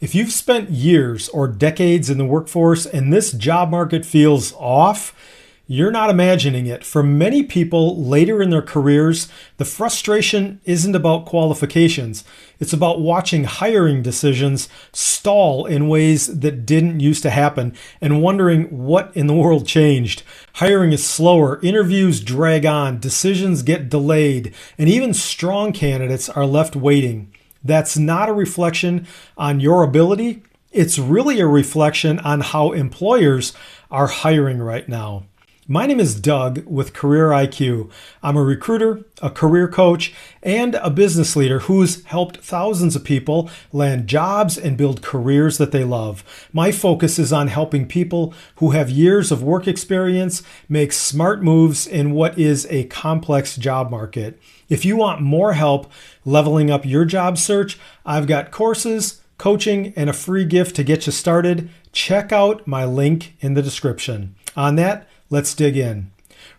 If you've spent years or decades in the workforce and this job market feels off, you're not imagining it. For many people later in their careers, the frustration isn't about qualifications. It's about watching hiring decisions stall in ways that didn't used to happen and wondering what in the world changed. Hiring is slower, interviews drag on, decisions get delayed, and even strong candidates are left waiting. That's not a reflection on your ability. It's really a reflection on how employers are hiring right now. My name is Doug with Career IQ. I'm a recruiter, a career coach, and a business leader who's helped thousands of people land jobs and build careers that they love. My focus is on helping people who have years of work experience make smart moves in what is a complex job market. If you want more help leveling up your job search, I've got courses, coaching, and a free gift to get you started. Check out my link in the description. On that, let's dig in.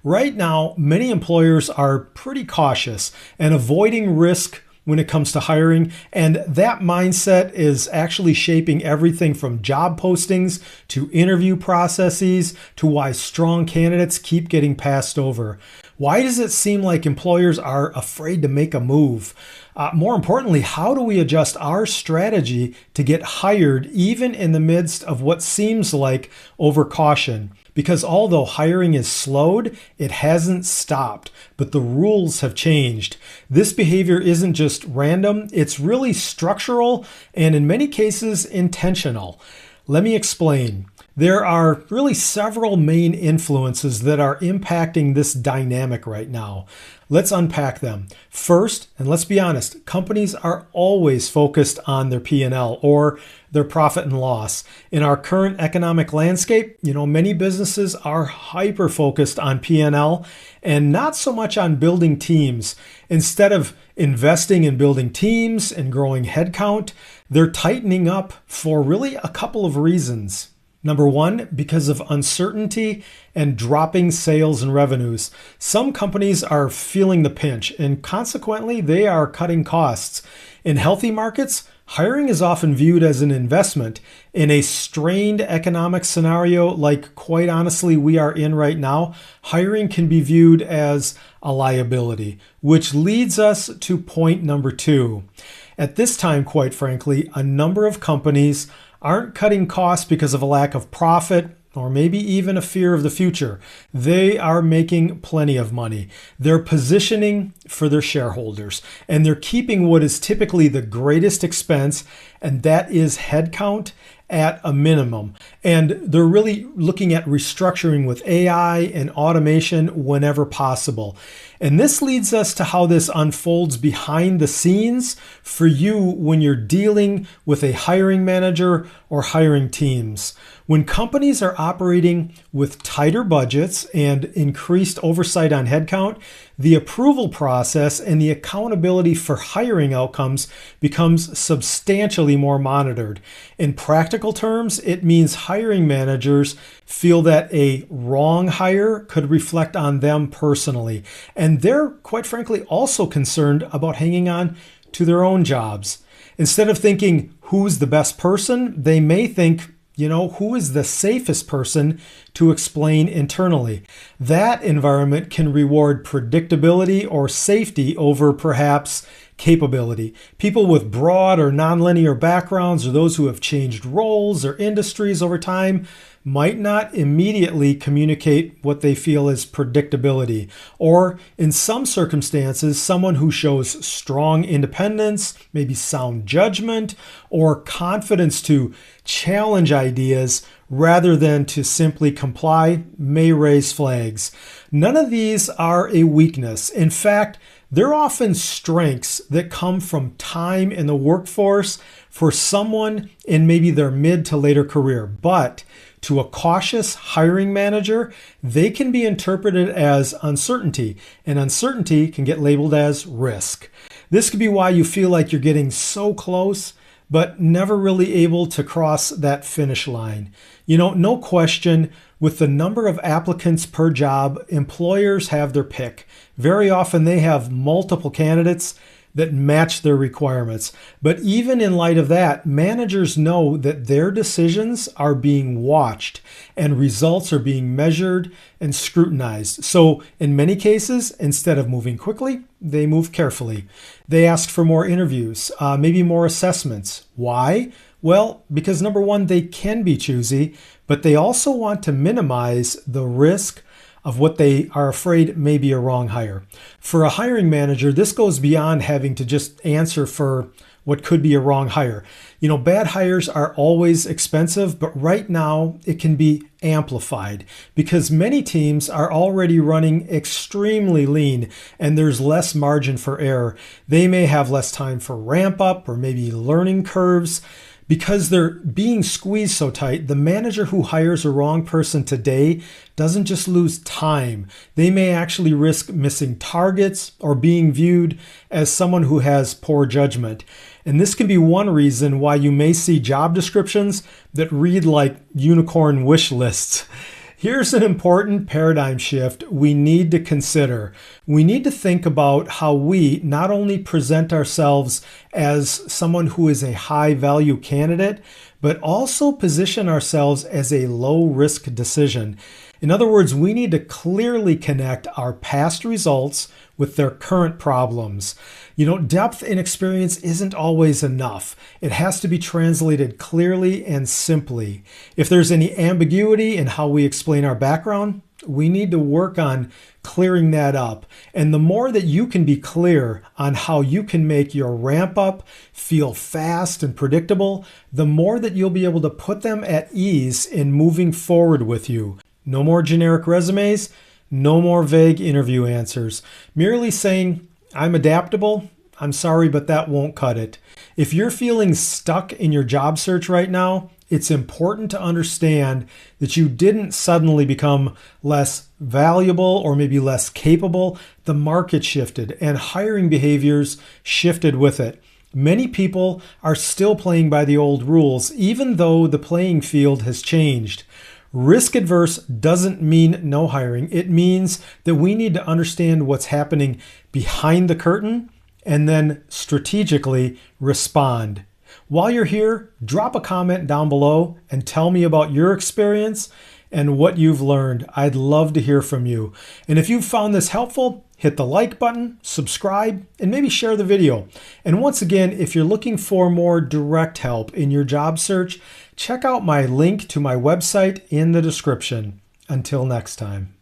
Right now, many employers are pretty cautious and avoiding risk when it comes to hiring, and that mindset is actually shaping everything from job postings to interview processes to why strong candidates keep getting passed over. Why does it seem like employers are afraid to make a move? More importantly, how do we adjust our strategy to get hired even in the midst of what seems like overcaution? Because although hiring is slowed, it hasn't stopped, but the rules have changed. This behavior isn't just random, it's really structural and in many cases intentional. Let me explain. There are really several main influences that are impacting this dynamic right now. Let's unpack them. First, and let's be honest, companies are always focused on their P&L or their profit and loss. In our current economic landscape, many businesses are hyper-focused on P&L and not so much on building teams. Instead of investing in building teams and growing headcount, they're tightening up for really a couple of reasons. Number one, because of uncertainty and dropping sales and revenues. Some companies are feeling the pinch and consequently they are cutting costs. In healthy markets, hiring is often viewed as an investment. In a strained economic scenario like quite honestly we are in right now, hiring can be viewed as a liability, which leads us to point number two. At this time, quite frankly, a number of companies aren't cutting costs because of a lack of profit or maybe even a fear of the future. They are making plenty of money. They're positioning for their shareholders, and they're keeping what is typically the greatest expense, and that is headcount at a minimum. And they're really looking at restructuring with AI and automation whenever possible. And this leads us to how this unfolds behind the scenes for you when you're dealing with a hiring manager or hiring teams. When companies are operating with tighter budgets and increased oversight on headcount, the approval process and the accountability for hiring outcomes becomes substantially more monitored. In practical terms, it means hiring managers feel that a wrong hire could reflect on them personally. And they're, quite frankly, also concerned about hanging on to their own jobs. Instead of thinking, who's the best person, they may think, who is the safest person to explain internally? That environment can reward predictability or safety over perhaps capability. People with broad or nonlinear backgrounds or those who have changed roles or industries over time might not immediately communicate what they feel is predictability. Or in some circumstances, someone who shows strong independence, maybe sound judgment, or confidence to challenge ideas rather than to simply comply may raise flags. None of these are a weakness. In fact, they're often strengths that come from time in the workforce for someone in maybe their mid to later career. But to a cautious hiring manager, they can be interpreted as uncertainty, and uncertainty can get labeled as risk. This could be why you feel like you're getting so close, but never really able to cross that finish line. No question, with the number of applicants per job, employers have their pick. Very often they have multiple candidates. that match their requirements. But even in light of that, managers know that their decisions are being watched and results are being measured and scrutinized. So in many cases, instead of moving quickly, they move carefully. They ask for more interviews, maybe more assessments. Why? Well, because number one, they can be choosy, but they also want to minimize the risk of what they are afraid may be a wrong hire. For a hiring manager, this goes beyond having to just answer for what could be a wrong hire. Bad hires are always expensive, but right now it can be amplified because many teams are already running extremely lean and there's less margin for error. They may have less time for ramp up or maybe learning curves. Because they're being squeezed so tight, the manager who hires a wrong person today doesn't just lose time. They may actually risk missing targets or being viewed as someone who has poor judgment. And this can be one reason why you may see job descriptions that read like unicorn wish lists. Here's an important paradigm shift we need to consider. We need to think about how we not only present ourselves as someone who is a high value candidate, but also position ourselves as a low risk decision. In other words, we need to clearly connect our past results with their current problems. Depth and experience isn't always enough. It has to be translated clearly and simply. If there's any ambiguity in how we explain our background, we need to work on clearing that up. And the more that you can be clear on how you can make your ramp up feel fast and predictable, the more that you'll be able to put them at ease in moving forward with you. No more generic resumes, no more vague interview answers. Merely saying, I'm adaptable, I'm sorry, but that won't cut it. If you're feeling stuck in your job search right now, it's important to understand that you didn't suddenly become less valuable or maybe less capable. The market shifted and hiring behaviors shifted with it. Many people are still playing by the old rules, even though the playing field has changed. Risk-averse doesn't mean no hiring. It means that we need to understand what's happening behind the curtain and then strategically respond. While you're here, drop a comment down below and tell me about your experience and what you've learned. I'd love to hear from you. And if you've found this helpful, hit the like button, subscribe, and maybe share the video. And once again, if you're looking for more direct help in your job search, check out my link to my website in the description. Until next time.